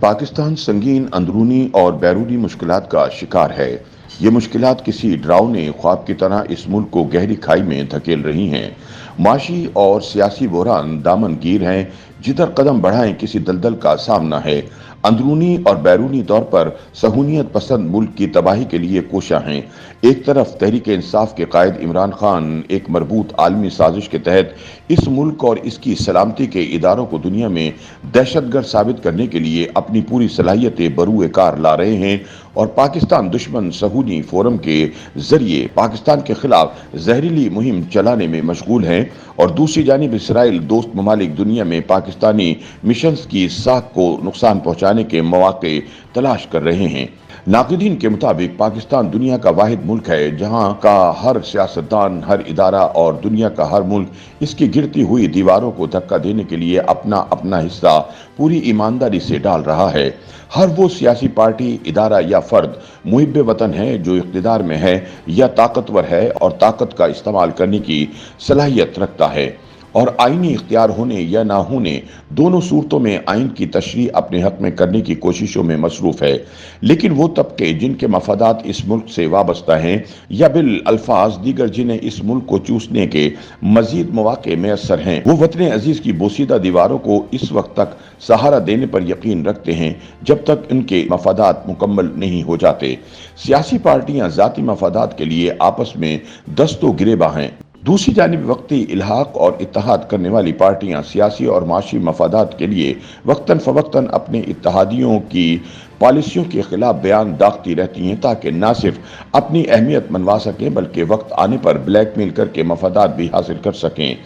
पाकिस्तान संगीन अंदरूनी और बैरूनी मुश्किलात का शिकार है। ये मुश्किलात किसी डरावने ख्वाब की तरह इस मुल्क को गहरी खाई में धकेल रही हैं। माशी और सियासी बहरान दामनगीर हैं, जिधर कदम बढ़ाएं किसी दलदल का सामना है। अंदरूनी और बैरूनी तौर पर सहूनियत पसंद मुल्क की तबाही के लिए कोशां हैं। एक तरफ तहरीक इंसाफ के कायद इमरान खान एक मरबूत आलमी साजिश के तहत इस मुल्क और इसकी सलामती के इदारों को दुनिया में दहशतगर्द साबित करने के लिए अपनी पूरी सलाहियतें बरूए कार ला रहे हैं, और पाकिस्तान दुश्मन सहूनी फोरम के जरिए पाकिस्तान के खिलाफ जहरीली मुहिम चलाने में मशगूल हैं, और दूसरी जानिब इसराइल दोस्त ममालिक दुनिया में पाकिस्तानी मिशंस की साख को नुकसान पहुंचाने के मौके तलाश कर रहे हैं। नाक़िदीन के मुताबिक पाकिस्तान दुनिया का वाहिद मुल्क है जहां का हर सियासतदान, हर इदारा और दुनिया का हर मुल्क इसकी गिरती हुई दीवारों को धक्का देने के लिए अपना अपना हिस्सा पूरी ईमानदारी से डाल रहा है। हर वो सियासी पार्टी, इदारा या फर्द मुहिब्बे वतन है जो इक़्तिदार में है या ताकतवर है और ताकत का इस्तेमाल करने की सलाहियत रखता है, और आईनी इख्तियार होने या ना होने दोनों सूरतों में आइन की तशरीह अपने हक में करने की कोशिशों में मसरूफ है। लेकिन वो तबके जिनके मफादात इस मुल्क से वाबस्ता हैं, या बिल अल्फाज दीगर जिन्हें इस मुल्क को चूसने के मजीद मौके मैसर हैं, वो वतन अजीज की बोसीदा दीवारों को इस वक्त तक सहारा देने पर यकीन रखते हैं जब तक इनके मफादात मुकम्मल नहीं हो जाते। सियासी पार्टियां ज़ाती मफादात के लिए आपस में दस्तो गिरेबा हैं। दूसरी जानिब वक्ती इल्हाक और इत्तेहाद करने वाली पार्टियां सियासी और माशी मफादात के लिए वक्तन फवक्तन अपने इत्तेहादियों की पॉलिसियों के खिलाफ बयान दागती रहती हैं, ताकि न सिर्फ अपनी अहमियत मनवा सकें बल्कि वक्त आने पर ब्लैकमेल करके मफादात भी हासिल कर सकें।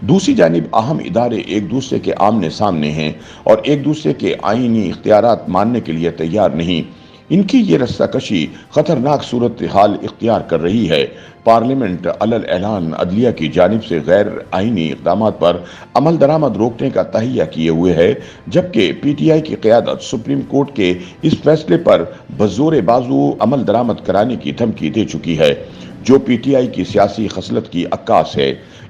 दूसरी जानिब अहम इदारे एक दूसरे के आमने सामने हैं और एक दूसरे के आईनी इख्तियारात मानने के लिए तैयार नहीं। इनकी ये रस्साकशी खतरनाक सूरत हाल इख्तियार कर रही है। पार्लियामेंट अलल ऐलान अदलिया की जानिब से गैर आईनी इक़दामात पर अमल दरामद रोकने का तहिया किए हुए है, जबकि पीटीआई की क़यादत सुप्रीम कोर्ट के इस फैसले पर बज़ोर बाजू अमल दरामद कराने की धमकी दे चुकी है, जो पीटीआई की सियासी खसलत की अक्कास है।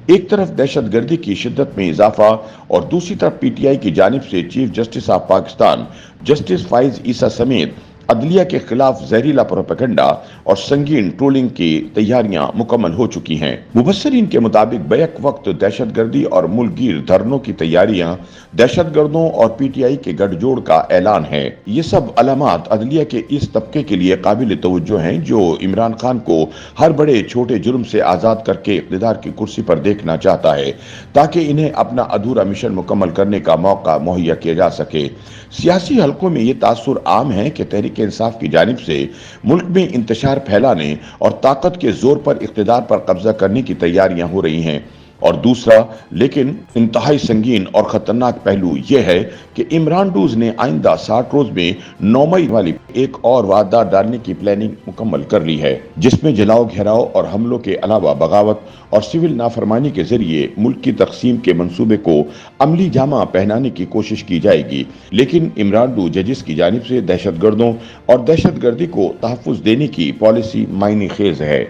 एक तरफ दहशतगर्दी की शिद्दत में इजाफा और दूसरी तरफ पीटीआई की जानिब से chief justice of Pakistan justice Faez Isa समेत अदलिया के खिलाफ जहरीला प्रोपेगेंडा और संगीन ट्रोलिंग की तैयारियां मुकम्मल हो चुकी हैं। मुबस्सरीन के मुताबिक बैक वक्त दहशतगर्दी और मुल्कगीर धरनों की तैयारियां, दहशतगर्दों और पीटीआई के गठजोड़ का ऐलान है। ये सब अलामात अदलिया के इस तबके के लिए काबिल तवज्जो हैं जो इमरान खान को हर बड़े छोटे जुर्म से आज़ाद करके इक़्तिदार की कुर्सी पर देखना चाहता है, ताकि इन्हें अपना अधूरा मिशन मुकम्मल करने का मौका मुहैया किया जा सके। सियासी हलकों में ये तासुर आम है कि तहरीक इंसाफ की जानिब से मुल्क में इंतशार फैलाने और ताकत के जोर पर इक़्तिदार पर कब्जा करने की तैयारियां हो रही हैं, और दूसरा लेकिन इंतहाई संगीन और खतरनाक पहलू यह है कि इमरान डूज ने आइंदा 60 रोज में 9 मई वाली एक और वारदात डालने की प्लानिंग मुकम्मल कर ली है, जिसमें जलाओ, घेराव और हमलों के अलावा बगावत और सिविल नाफरमानी के जरिए मुल्क की तकसीम के मंसूबे को अमली जामा पहनाने की कोशिश की जाएगी। लेकिन इमरान डू जजिस की जानिब से दहशतगर्दों और दहशतगर्दी को तहफ़्फ़ुज़ देने की पॉलिसी मायने खेज है।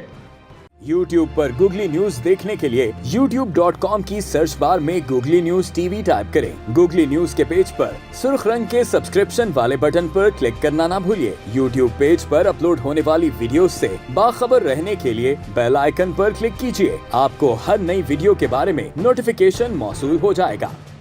YouTube पर गूगली न्यूज देखने के लिए youtube.com की सर्च बार में गूगली न्यूज टीवी टाइप करें। गूगली न्यूज के पेज पर सुर्ख रंग के सब्सक्रिप्शन वाले बटन पर क्लिक करना ना भूलिए। YouTube पेज पर अपलोड होने वाली वीडियोस से बाखबर रहने के लिए बेल आइकन पर क्लिक कीजिए। आपको हर नई वीडियो के बारे में नोटिफिकेशन मौसूल हो जाएगा।